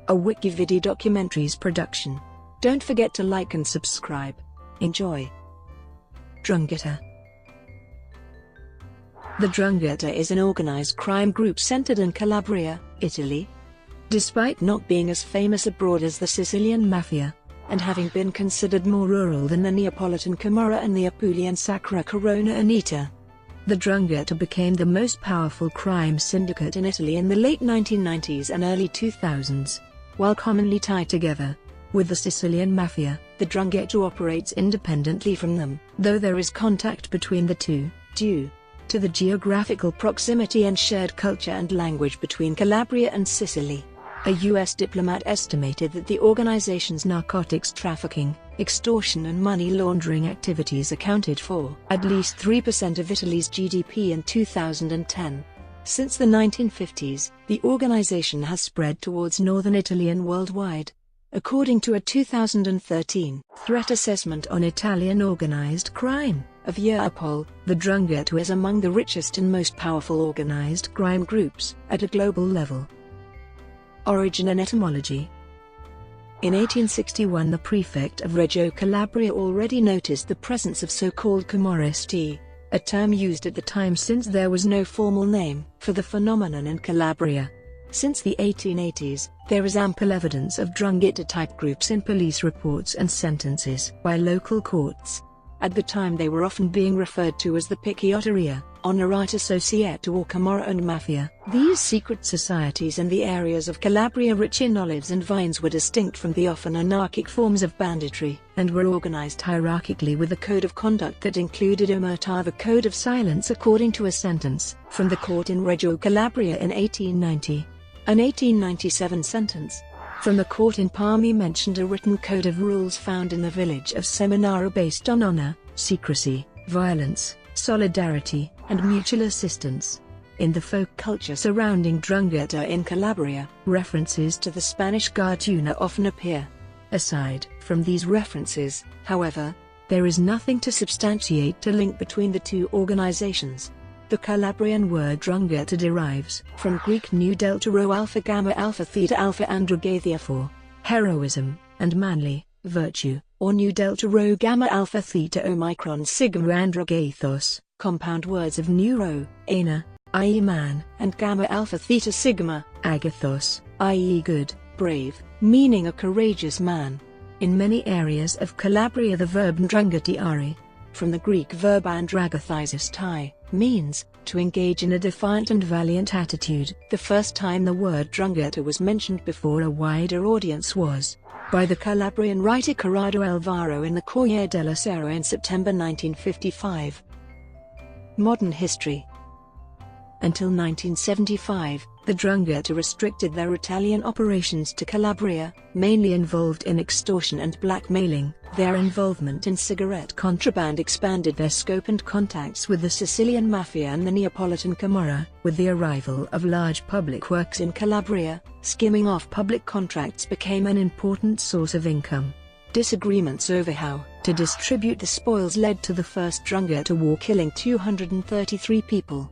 a WikiVidi documentaries production. Don't forget to like and subscribe. Enjoy. Ndrangheta. The Ndrangheta is an organized crime group centered in Calabria, Italy. Despite not being as famous abroad as the Sicilian Mafia, and having been considered more rural than the Neapolitan Camorra and the Apulian Sacra Corona Unita, the Ndrangheta became the most powerful crime syndicate in Italy in the late 1990s and early 2000s. While commonly tied together with the Sicilian Mafia, the Ndrangheta operates independently from them, though there is contact between the two, due to the geographical proximity and shared culture and language between Calabria and Sicily. A U.S. diplomat estimated that the organization's narcotics trafficking, extortion and money laundering activities accounted for at least 3% of Italy's GDP in 2010. Since the 1950s, the organization has spread towards northern Italy and worldwide. According to a 2013 threat assessment on Italian Organised Crime of Europol, the Ndrangheta is among the richest and most powerful organized crime groups at a global level. Origin and etymology. In 1861, the prefect of Reggio Calabria already noticed the presence of so-called Camorristi, a term used at the time since there was no formal name for the phenomenon in Calabria. Since the 1880s, there is ample evidence of Ndrangheta-type groups in police reports and sentences by local courts. At the time they were often being referred to as the Picciotteria, Onorata Società or Camorra and Mafia. These secret societies in the areas of Calabria rich in olives and vines were distinct from the often anarchic forms of banditry, and were organized hierarchically with a code of conduct that included omerta, the code of silence according to a sentence from the court in Reggio Calabria in 1890. An 1897 sentence from the court in Parma mentioned a written code of rules found in the village of Seminara based on honor, secrecy, violence, solidarity, and mutual assistance. In the folk culture surrounding Ndrangheta in Calabria, references to the Spanish Guard tuna often appear. Aside from these references, however, there is nothing to substantiate a link between the two organizations. The Calabrian word Ndrangheta derives from Greek nu delta rho alpha gamma alpha theta alpha Ndrangheta for heroism and manly virtue, or nu delta rho gamma alpha theta omicron sigma Ndranghethos, compound words of nu rho, ana, i.e. man, and gamma alpha theta sigma, agathos, i.e. good, brave, meaning a courageous man. In many areas of Calabria the verb Ndranghetiare, from the Greek verb andragathizistai, means to engage in a defiant and valiant attitude. The first time the word Ndrangheta was mentioned before a wider audience was by the Calabrian writer Corrado Alvaro in the Corriere della Sera in September 1955. Modern history. Until 1975, the Ndrangheta restricted their Italian operations to Calabria, mainly involved in extortion and blackmailing. Their involvement in cigarette contraband expanded their scope and contacts with the Sicilian Mafia and the Neapolitan Camorra. With the arrival of large public works in Calabria, skimming off public contracts became an important source of income. Disagreements over how to distribute the spoils led to the First Ndrangheta War, killing 233 people.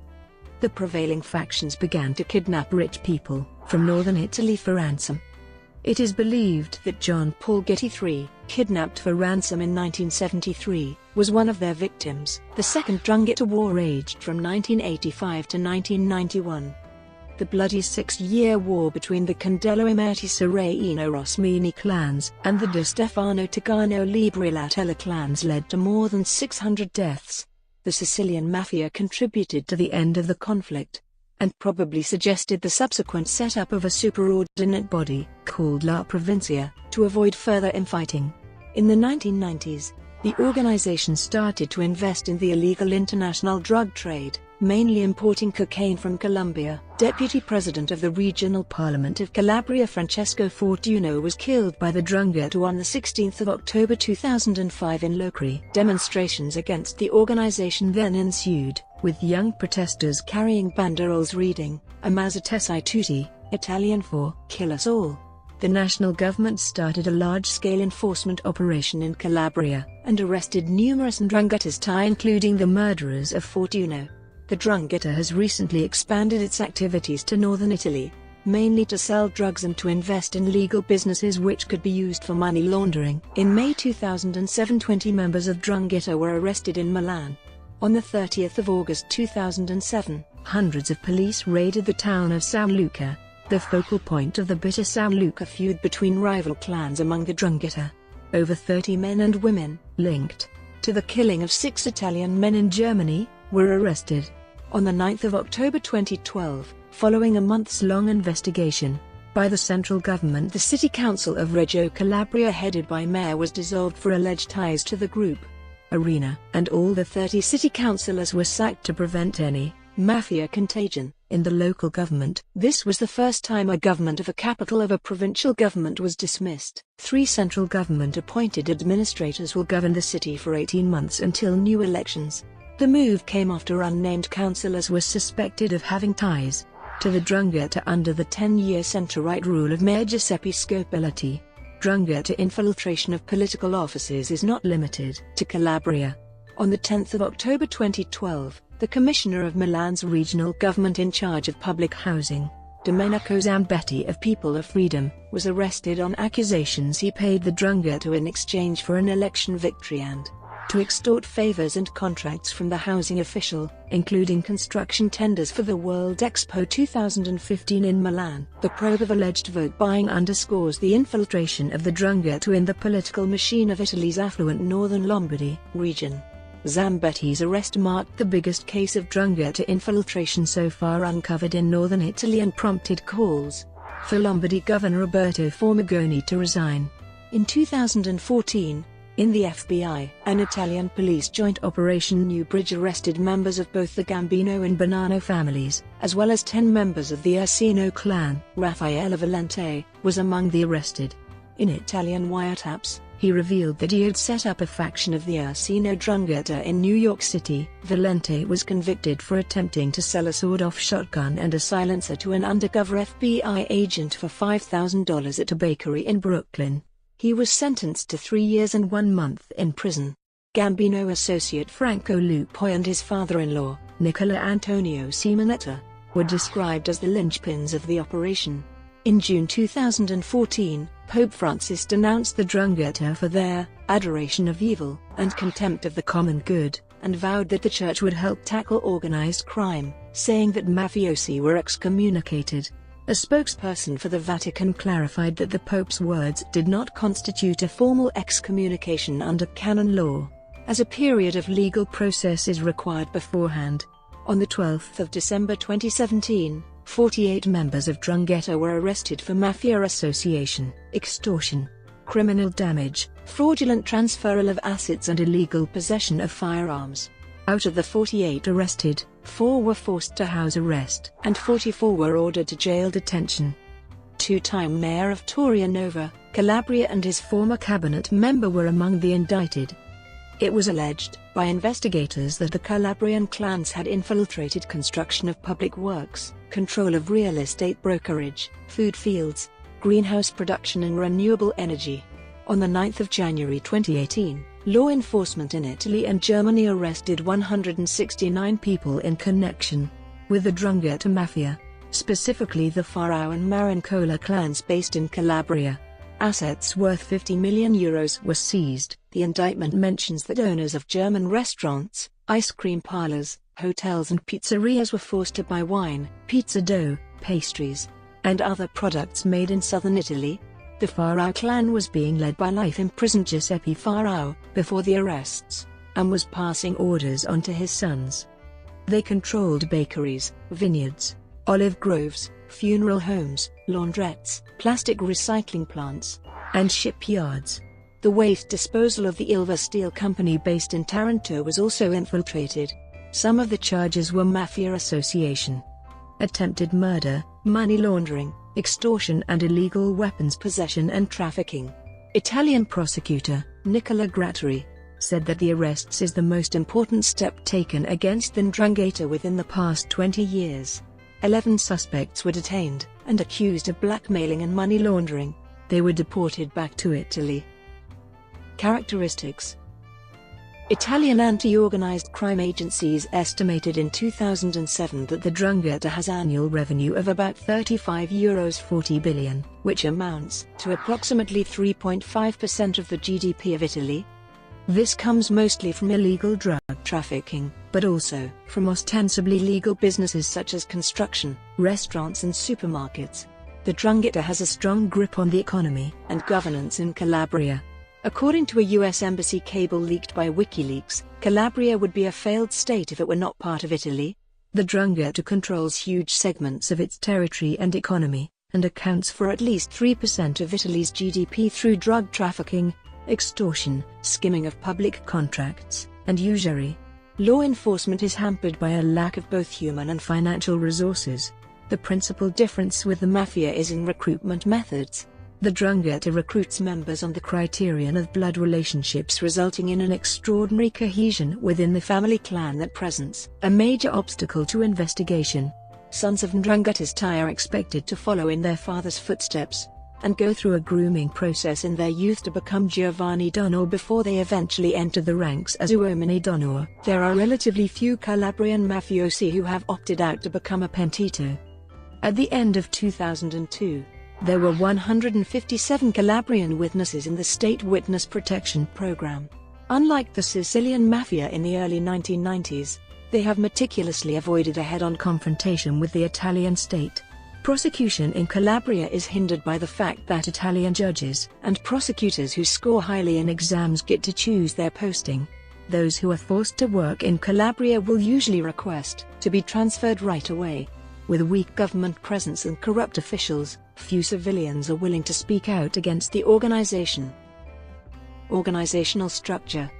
The prevailing factions began to kidnap rich people from northern Italy for ransom. It is believed that John Paul Getty III, kidnapped for ransom in 1973, was one of their victims. The Second Ndrangheta War raged from 1985 to 1991. The bloody 6-year war between the Candello Imerti Sereno Rosmini clans and the De Stefano Tagano Libri-Latella clans led to more than 600 deaths. The Sicilian Mafia contributed to the end of the conflict, and probably suggested the subsequent setup of a superordinate body, called La Provincia, to avoid further infighting. In the 1990s, the organization started to invest in the illegal international drug trade, mainly importing cocaine from Colombia. Deputy President of the Regional Parliament of Calabria Francesco Fortuno was killed by the Ndrangheta on 16 October 2005 in Locri. Demonstrations against the organization then ensued, with young protesters carrying banderoles reading, Ammazzateci tutti, Italian for "Kill us all." The national government started a large-scale enforcement operation in Calabria, and arrested numerous Ndranghetisti, including the murderers of Fortuno. The Ndrangheta has recently expanded its activities to northern Italy. mainly to sell drugs and to invest in legal businesses which could be used for money laundering. In May 2007, 20 members of Ndrangheta were arrested in Milan. On the 30th of August 2007, hundreds of police raided the town of San Luca, the focal point of the bitter San Luca feud between rival clans among the Ndrangheta. Over 30 men and women, linked to the killing of 6 Italian men in Germany, were arrested. On the 9th of October 2012, following a months-long investigation by the central government, the City Council of Reggio Calabria, headed by Mayor, was dissolved for alleged ties to the group. Arena, and all the 30 city councillors were sacked to prevent any mafia contagion in the local government. This was the first time a government of a capital of a provincial government was dismissed. 3 central government-appointed administrators will govern the city for 18 months until new elections. The move came after unnamed councillors were suspected of having ties to the Ndrangheta under the 10-year centre-right rule of Mayor Giuseppe Scopiletti. Ndrangheta infiltration of political offices is not limited to Calabria. On the 10th of October 2012, the Commissioner of Milan's regional government in charge of public housing, Domenico Zambetti of People of Freedom, was arrested on accusations he paid the Ndrangheta in exchange for an election victory and to extort favors and contracts from the housing official, including construction tenders for the World Expo 2015 in Milan. The probe of alleged vote buying underscores the infiltration of the Ndrangheta in the political machine of Italy's affluent northern Lombardy region. Zambetti's arrest marked the biggest case of Ndrangheta infiltration so far uncovered in northern Italy and prompted calls for Lombardy Governor Roberto Formigoni to resign. In 2014, in the FBI and Italian police joint operation New Bridge arrested members of both the Gambino and Bonanno families, as well as 10 members of the Ursino clan. Raffaele Valente was among the arrested. In Italian wiretaps, he revealed that he had set up a faction of the Ursino Ndrangheta in New York City. Valente was convicted for attempting to sell a sawed-off shotgun and a silencer to an undercover FBI agent for $5,000 at a bakery in Brooklyn. He was sentenced to 3 years and 1 month in prison. Gambino associate Franco Lupo and his father-in-law, Nicola Antonio Simonetta, were described as the linchpins of the operation. In June 2014, Pope Francis denounced the Ndrangheta for their adoration of evil and contempt of the common good, and vowed that the Church would help tackle organized crime, saying that mafiosi were excommunicated. A spokesperson for the Vatican clarified that the Pope's words did not constitute a formal excommunication under canon law, as a period of legal process is required beforehand. On the 12th of December 2017, 48 members of Ndrangheta were arrested for mafia association, extortion, criminal damage, fraudulent transferal of assets and illegal possession of firearms. Out of the 48 arrested, 4 were forced to house arrest, and 44 were ordered to jail detention. Two-time mayor of Torre Nuova, Calabria and his former cabinet member were among the indicted. It was alleged by investigators that the Calabrian clans had infiltrated construction of public works, control of real estate brokerage, food fields, greenhouse production and renewable energy. On the 9th of January 2018, law enforcement in Italy and Germany arrested 169 people in connection with the Ndrangheta Mafia, specifically the Farao and Marincola clans based in Calabria. Assets worth €50 million were seized. The indictment mentions that owners of German restaurants, ice cream parlors, hotels and pizzerias were forced to buy wine, pizza dough, pastries, and other products made in southern Italy. The Farao clan was being led by life-imprisoned Giuseppe Farao before the arrests, and was passing orders on to his sons. They controlled bakeries, vineyards, olive groves, funeral homes, laundrettes, plastic recycling plants, and shipyards. The waste disposal of the Ilva Steel Company based in Taranto was also infiltrated. Some of the charges were mafia association, attempted murder, money laundering, extortion and illegal weapons possession and trafficking. Italian prosecutor, Nicola Gratteri, said that the arrests is the most important step taken against the Ndrangheta within the past 20 years. 11 suspects were detained, and accused of blackmailing and money laundering. They were deported back to Italy. Characteristics. Italian anti-organized crime agencies estimated in 2007 that the 'Ndrangheta has annual revenue of about €40 billion, which amounts to approximately 3.5% of the GDP of Italy. This comes mostly from illegal drug trafficking, but also from ostensibly legal businesses such as construction, restaurants and supermarkets. The 'Ndrangheta has a strong grip on the economy and governance in Calabria. According to a US embassy cable leaked by WikiLeaks, Calabria would be a failed state if it were not part of Italy. The 'Ndrangheta controls huge segments of its territory and economy, and accounts for at least 3% of Italy's GDP through drug trafficking, extortion, skimming of public contracts, and usury. Law enforcement is hampered by a lack of both human and financial resources. The principal difference with the mafia is in recruitment methods. The 'Ndrangheta recruits members on the criterion of blood relationships, resulting in an extraordinary cohesion within the family clan that presents a major obstacle to investigation. Sons of 'Ndrangheta's are expected to follow in their father's footsteps, and go through a grooming process in their youth to become giovani d'onore before they eventually enter the ranks as uomini d'onore. There are relatively few Calabrian mafiosi who have opted out to become a pentito. At the end of 2002, there were 157 Calabrian witnesses in the state witness protection program. Unlike the Sicilian Mafia in the early 1990s, they have meticulously avoided a head-on confrontation with the Italian state. Prosecution in Calabria is hindered by the fact that Italian judges and prosecutors who score highly in exams get to choose their posting. Those who are forced to work in Calabria will usually request to be transferred right away. With a weak government presence and corrupt officials, few civilians are willing to speak out against the organization. Organizational structure.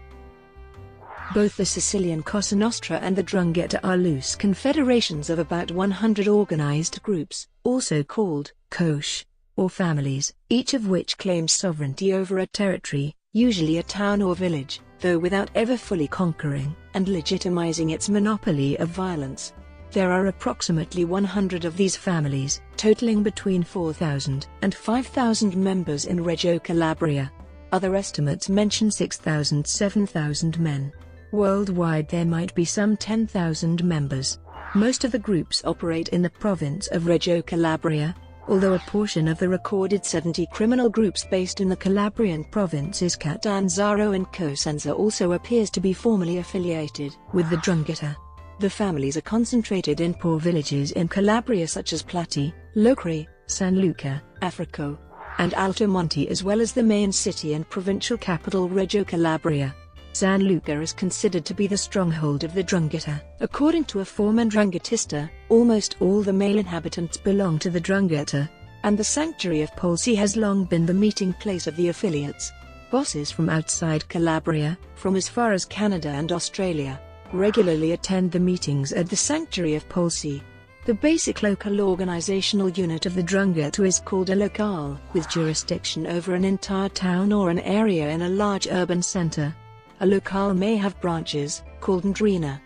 Both the Sicilian Cosa Nostra and the 'Ndrangheta are loose confederations of about 100 organized groups, also called kosh, or families, each of which claims sovereignty over a territory, usually a town or village, though without ever fully conquering and legitimizing its monopoly of violence. There are approximately 100 of these families, totaling between 4,000 and 5,000 members in Reggio Calabria. Other estimates mention 6,000–7,000 men. Worldwide there might be some 10,000 members. Most of the groups operate in the province of Reggio Calabria, although a portion of the recorded 70 criminal groups based in the Calabrian provinces Catanzaro and Cosenza also appears to be formally affiliated with the 'Ndrangheta. The families are concentrated in poor villages in Calabria such as Plati, Locri, San Luca, Africo, and Altomonte, as well as the main city and provincial capital Reggio Calabria. San Luca is considered to be the stronghold of the 'Ndrangheta. According to a former Ndranghetista, almost all the male inhabitants belong to the 'Ndrangheta, and the sanctuary of Polsi has long been the meeting place of the affiliates. Bosses from outside Calabria, from as far as Canada and Australia, regularly attend the meetings at the sanctuary of Polsi. The basic local organizational unit of the 'Ndrangheta is called a locale, with jurisdiction over an entire town or an area in a large urban center. A locale may have branches, called ndrina,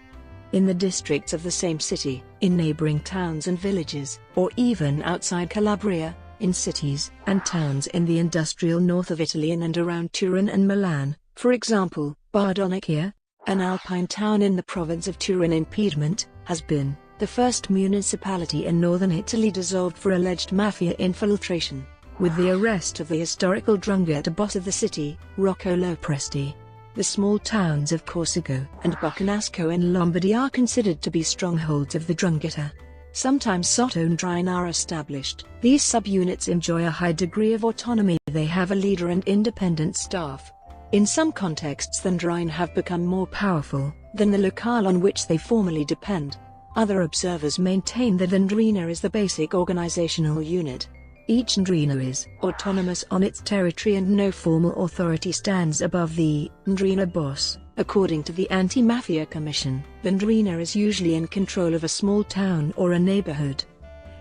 in the districts of the same city, in neighboring towns and villages, or even outside Calabria, in cities and towns in the industrial north of Italy in and around Turin and Milan. For example, Bardonecchia, an alpine town in the province of Turin in Piedmont, has been the first municipality in northern Italy dissolved for alleged mafia infiltration. With the arrest of the historical 'Ndrangheta boss of the city, Rocco Lopresti, the small towns of Corsico and Buccinasco in Lombardy are considered to be strongholds of the 'Ndrangheta. Sometimes sottondrine are established. These subunits enjoy a high degree of autonomy. They have a leader and independent staff. In some contexts the ndrine have become more powerful than the locale on which they formally depend. Other observers maintain that the ndrina is the basic organizational unit. Each ndrina is autonomous on its territory and no formal authority stands above the ndrina boss. According to the Anti-Mafia Commission, the ndrina is usually in control of a small town or a neighborhood.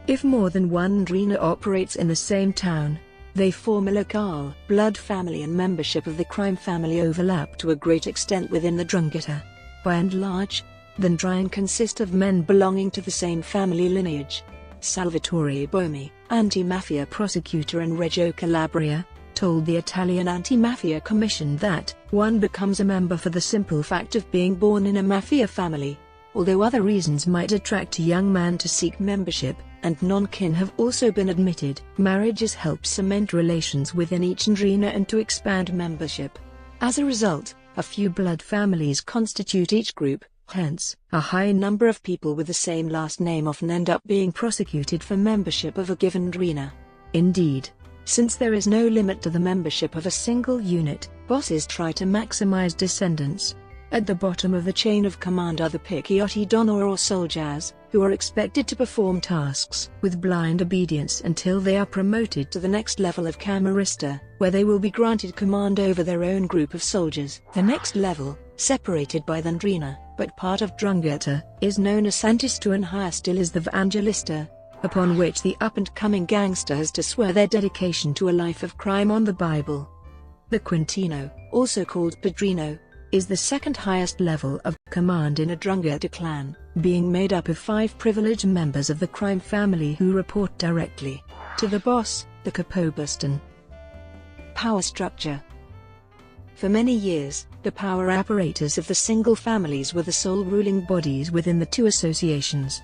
If more than one ndrina operates in the same town, they form a locale. Blood family and membership of the crime family overlap to a great extent within the 'Ndrangheta. By and large, the ndrine consist of men belonging to the same family lineage. Salvatore Boemi, anti-mafia prosecutor in Reggio Calabria, told the Italian Anti-Mafia Commission that one becomes a member for the simple fact of being born in a mafia family. Although other reasons might attract a young man to seek membership, and non-kin have also been admitted, marriages help cement relations within each Ndrina and to expand membership. As a result, a few blood families constitute each group, hence, a high number of people with the same last name often end up being prosecuted for membership of a given Ndrina. Indeed, since there is no limit to the membership of a single unit, bosses try to maximize descendants. At the bottom of the chain of command are the picciotti d'onore or soldiers, who are expected to perform tasks with blind obedience until they are promoted to the next level of camorrista, where they will be granted command over their own group of soldiers. The next level, separated by the Ndrina, but part of Ndrangheta, is known as Santisto, and higher still is the Evangelista, upon which the up-and-coming gangster has to swear their dedication to a life of crime on the Bible. The Quintino, also called Padrino, is the second highest level of command in a Ndrangheta clan, being made up of 5 privileged members of the crime family who report directly to the boss, the capobuston. Power structure. For many years, the power apparatus of the single families were the sole ruling bodies within the two associations.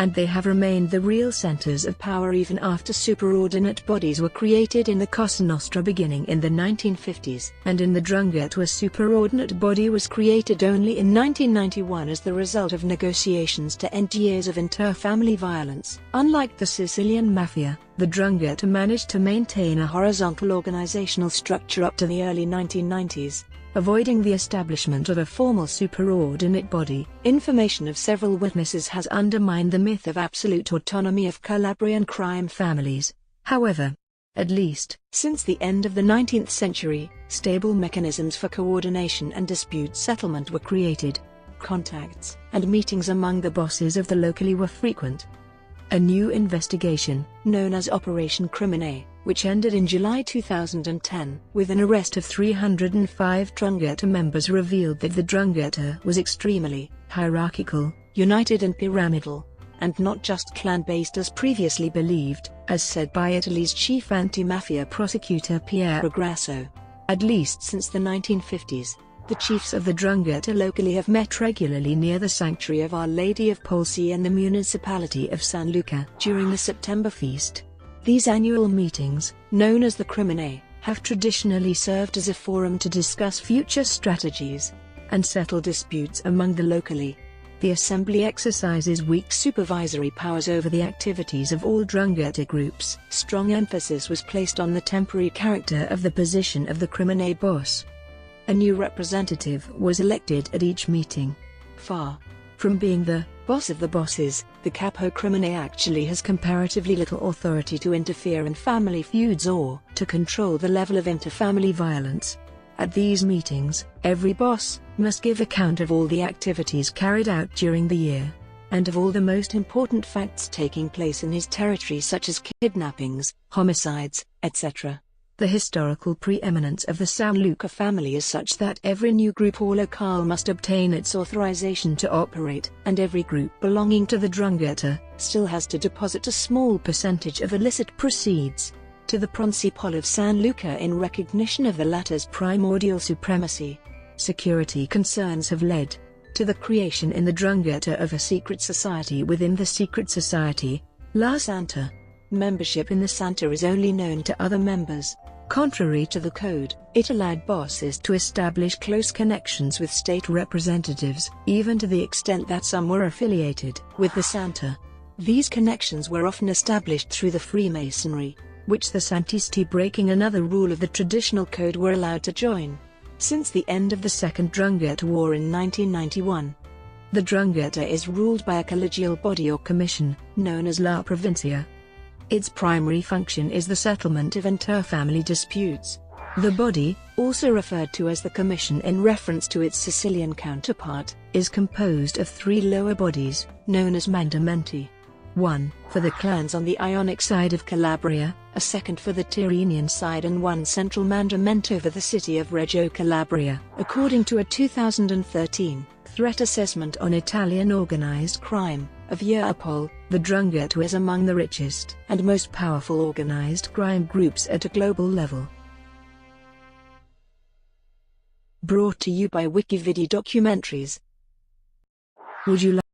And they have remained the real centers of power even after superordinate bodies were created in the Cosa Nostra beginning in the 1950s. And in the Ndrangheta, a superordinate body was created only in 1991 as the result of negotiations to end years of inter-family violence. Unlike the Sicilian Mafia, the Ndrangheta managed to maintain a horizontal organizational structure up to the early 1990s. Avoiding the establishment of a formal superordinate body. Information of several witnesses has undermined the myth of absolute autonomy of Calabrian crime families. However, at least since the end of the 19th century, stable mechanisms for coordination and dispute settlement were created. Contacts and meetings among the bosses of the locally were frequent. A new investigation, known as Operation Crimine, which ended in July 2010 with an arrest of 305 Ndrangheta members, revealed that the Ndrangheta was extremely hierarchical, united and pyramidal, and not just clan-based as previously believed, as said by Italy's chief anti-mafia prosecutor Piero Grasso. At least since the 1950s, the chiefs of the Ndrangheta locally have met regularly near the sanctuary of Our Lady of Polsi in the municipality of San Luca during the September feast. These annual meetings, known as the Crimine, have traditionally served as a forum to discuss future strategies and settle disputes among the locally. The assembly exercises weak supervisory powers over the activities of all Ndrangheta groups. Strong emphasis was placed on the temporary character of the position of the Crimine boss. A new representative was elected at each meeting. Far from being the boss of the bosses, the Capo Crimine actually has comparatively little authority to interfere in family feuds or to control the level of inter-family violence. At these meetings, every boss must give account of all the activities carried out during the year, and of all the most important facts taking place in his territory, such as kidnappings, homicides, etc. The historical preeminence of the San Luca family is such that every new group or locale must obtain its authorization to operate, and every group belonging to the Ndrangheta still has to deposit a small percentage of illicit proceeds to the Principal of San Luca in recognition of the latter's primordial supremacy. Security concerns have led to the creation in the Ndrangheta of a secret society within the secret society, La Santa. Membership in the Santa is only known to other members. Contrary to the code, it allowed bosses to establish close connections with state representatives, even to the extent that some were affiliated with the Santa. These connections were often established through the Freemasonry, which the Santisti, breaking another rule of the traditional code, were allowed to join. Since the end of the Second Ndrangheta War in 1991, the Ndrangheta is ruled by a collegial body or commission, known as La Provincia. Its primary function is the settlement of inter-family disputes. The body, also referred to as the Commission in reference to its Sicilian counterpart, is composed of 3 lower bodies, known as mandamenti. 1 for the clans on the Ionic side of Calabria, a second for the Tyrrhenian side, and 1 central mandamento for the city of Reggio Calabria. According to a 2013 threat assessment on Italian Organised Crime of Europol, the Ndrangheta is among the richest and most powerful organized crime groups at a global level. Brought to you by WikiVidi documentaries. Would you like